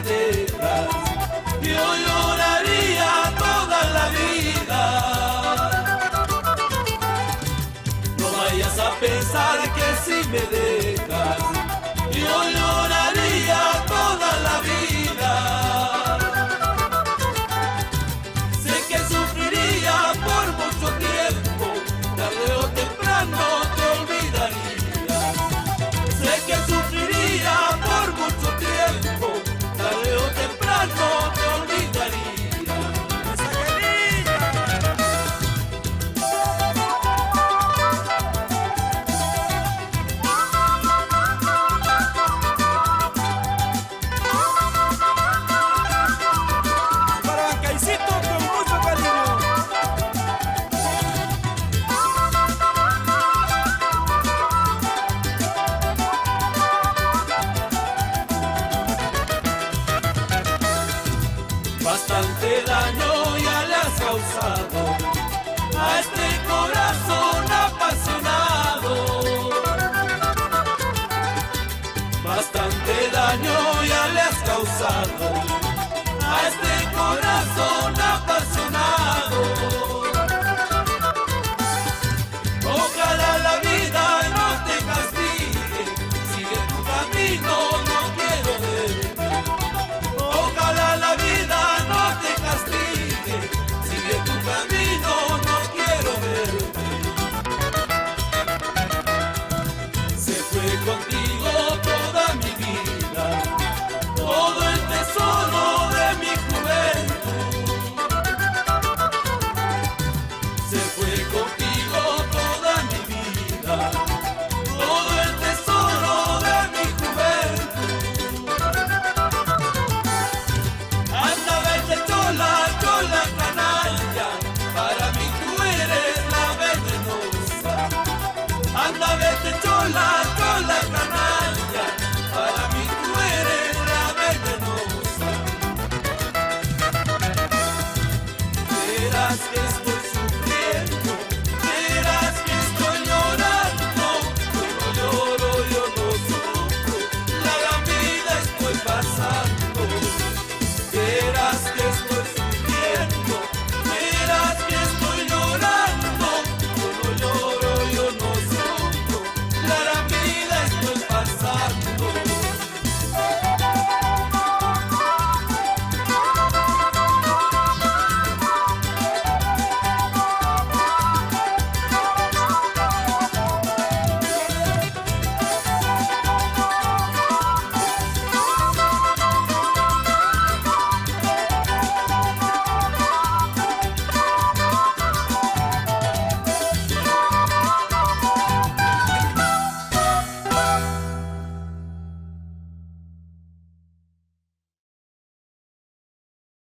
dejas, yo lloraría toda la vida. No vayas a pensar que si me dejas, yo lloraría toda la vida. Sé que sufriría por mucho tiempo, tarde o temprano te olvidaría. Sé que sufriría por mucho tiempo, tarde o temprano te olvidaría. ¡Esa querida! Para Bancaicito con mucho cariño. Bastante daño ya le has causado a este corazón apasionado.